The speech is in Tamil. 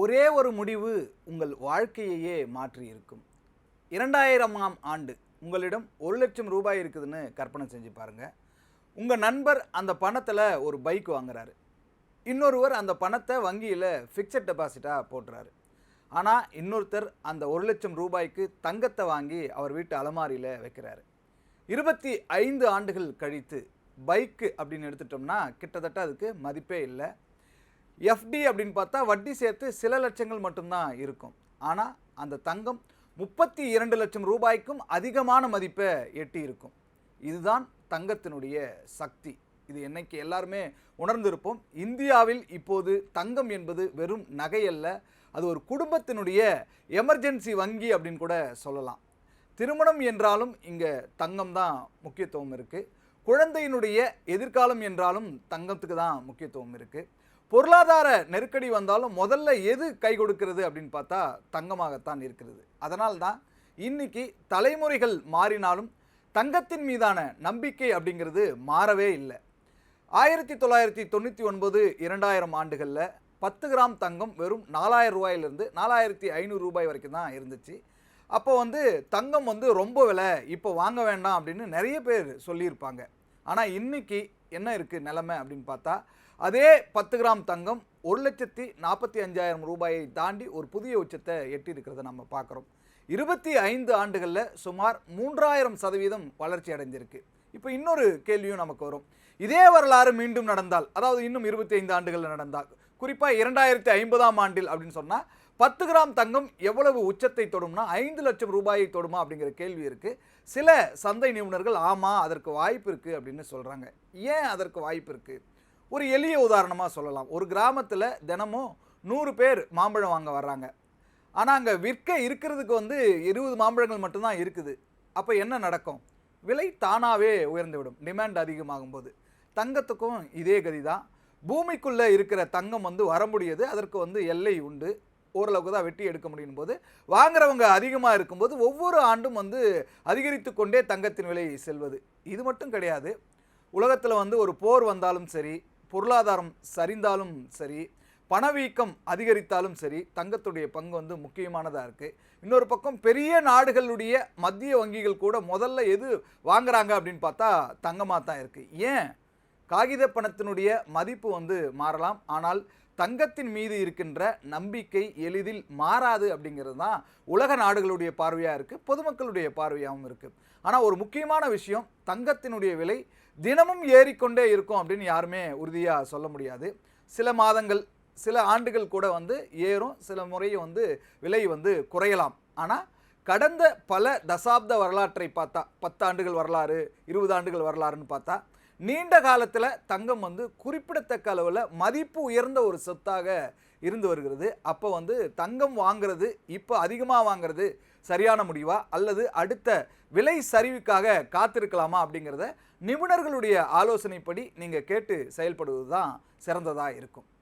ஒரே ஒரு முடிவு உங்கள் வாழ்க்கையையே மாற்றியிருக்கும். 2000ஆம் ஆண்டு உங்களிடம் 1,00,000 ரூபாய் இருக்குதுன்னு கற்பனை செஞ்சு பாருங்க. உங்க நண்பர் அந்த பணத்துல ஒரு பைக் வாங்குறாரு. இன்னொருவர் அந்த பணத்தை வங்கியில ஃபிக்ஸட் டெபாசிட்டா போடுறாரு. ஆனா இன்னொருத்தர் அந்த 1,00,000 ரூபாய்க்கு தங்கத்தை வாங்கி அவர் வீட்டு அலமாரியில வைக்கிறாரு. 25 ஆண்டுகள் கழித்து பைக்கு அப்படின்னு எடுத்துட்டோம்னா கிட்டத்தட்ட அதுக்கு மதிப்பே இல்லை. எஃப்டி அப்படின்னு பார்த்தா வட்டி சேர்த்து சில லட்சங்கள் மட்டும்தான் இருக்கும். ஆனால் அந்த தங்கம் 32 லட்சம் ரூபாய்க்கும் அதிகமான மதிப்பை எட்டி இருக்கும். இதுதான் தங்கத்தினுடைய சக்தி. இது என்னைக்கு எல்லாருமே உணர்ந்திருப்போம். இந்தியாவில் இப்போது தங்கம் என்பது வெறும் நகை அல்ல, அது ஒரு குடும்பத்தினுடைய எமர்ஜென்சி வங்கி அப்படின்னு கூட சொல்லலாம். திருமணம் என்றாலும் இங்கே தங்கம் தான் முக்கியத்துவம் இருக்குது. குழந்தையினுடைய எதிர்காலம் என்றாலும் தங்கத்துக்கு தான் முக்கியத்துவம் இருக்குது. பொருளாதார நெருக்கடி வந்தாலும் முதல்ல எது கை கொடுக்கிறது அப்படின்னு பார்த்தா தங்கமாகத்தான் இருக்கிறது. அதனால் தான் இன்னைக்கு தலைமுறைகள் மாறினாலும் தங்கத்தின் மீதான நம்பிக்கை அப்படிங்கிறது மாறவே இல்லை. 1999 2000 ஆண்டுகளில் 10 கிராம் தங்கம் வெறும் 4000 ரூபாயிலிருந்து 4500 ரூபாய் வரைக்கும் தான் இருந்துச்சு. அப்போ தங்கம் ரொம்ப விலை, இப்போ வாங்க வேண்டாம் அப்படின்னு நிறைய பேர் சொல்லியிருப்பாங்க. ஆனால் இன்னைக்கு என்ன இருக்குது நிலைமை அப்படின்னு பார்த்தா அதே 10 கிராம் தங்கம் 1,45,000 ரூபாயை தாண்டி ஒரு புதிய உச்சத்தை எட்டி இருக்கிறத நம்ம பார்க்குறோம். 25 ஆண்டுகளில் சுமார் 3000% வளர்ச்சி அடைஞ்சிருக்கு. இப்போ இன்னொரு கேள்வியும் நமக்கு வரும். இதே வரலாறு மீண்டும் நடந்தால், அதாவது இன்னும் 25 ஆண்டுகள் நடந்தால், குறிப்பாக 2050ஆம் ஆண்டில் அப்படின்னு சொன்னால் 10 கிராம் தங்கம் எவ்வளவு உச்சத்தை தொடும்னா 5 லட்சம் ரூபாயை தொடுமா அப்படிங்கிற கேள்வி இருக்குது. சில சந்தை நிபுணர்கள் ஆமாம் அதற்கு வாய்ப்பு இருக்குது அப்படின்னு சொல்கிறாங்க. ஏன் அதற்கு வாய்ப்பு இருக்குது? ஒரு எளிய உதாரணமாக சொல்லலாம். ஒரு கிராமத்தில் தினமும் 100 பேர் மாம்பழம் வாங்க வர்றாங்க. ஆனால் அங்கே விற்க இருக்கிறதுக்கு 20 மாம்பழங்கள் மட்டும்தான் இருக்குது. அப்போ என்ன நடக்கும்? விலை தானாகவே உயர்ந்துவிடும், டிமாண்ட் அதிகமாகும்போது. தங்கத்துக்கும் இதே கதி தான். பூமிக்குள்ளே இருக்கிற தங்கம் வர முடியாது, அதற்கு எல்லை உண்டு. ஓரளவுக்கு தான் வெட்டி எடுக்க முடியும் போது வாங்குறவங்க அதிகமாக இருக்கும்போது ஒவ்வொரு ஆண்டும் அதிகரித்து கொண்டே தங்கத்தின் விலை செல்வது. இது மட்டும் கிடையாது. உலகத்தில் ஒரு போர் வந்தாலும் சரி, பொருளாதாரம் சரிந்தாலும் சரி, பணவீக்கம் அதிகரித்தாலும் சரி, தங்கத்துடைய பங்கு முக்கியமானதாக இருக்குது. இன்னொரு பக்கம் பெரிய நாடுகளுடைய மத்திய வங்கிகள் கூட முதல்ல எது வாங்குறாங்க அப்படின்னு பார்த்தா தங்கமாக தான் இருக்குது. ஏன்? காகித பணத்தினுடைய மதிப்பு மாறலாம், ஆனால் தங்கத்தின் மீது இருக்கின்ற நம்பிக்கை எளிதில் மாறாது அப்படிங்கிறது தான் உலக நாடுகளுடைய பார்வையாக இருக்குது, பொதுமக்களுடைய பார்வையாகவும் இருக்குது. ஆனால் ஒரு முக்கியமான விஷயம், தங்கத்தினுடைய விலை தினமும் ஏறிக்கொண்டே இருக்கும் அப்படின்னு யாருமே உறுதியாக சொல்ல முடியாது. சில மாதங்கள், சில ஆண்டுகள் கூட ஏறும், சில முறையும் விலை குறையலாம். ஆனால் கடந்த பல தசாப்த வரலாற்றை பார்த்தா, 10 ஆண்டுகள் வரலாறு, 20 ஆண்டுகள் வரலாறுன்னு பார்த்தா நீண்ட காலத்தில் தங்கம் குறிப்பிடத்தக்க அளவில் மதிப்பு உயர்ந்த ஒரு சொத்தாக இருந்து வருகிறது. அப்போ தங்கம் வாங்கிறது, இப்போ அதிகமாக வாங்கிறது சரியான முடிவா, அல்லது அடுத்த விலை சரிவுக்காக காத்திருக்கலாமா அப்படிங்கிறத நிபுணர்களுடைய ஆலோசனைப்படி நீங்கள் கேட்டு செயல்படுவது தான் சிறந்ததாக இருக்கும்.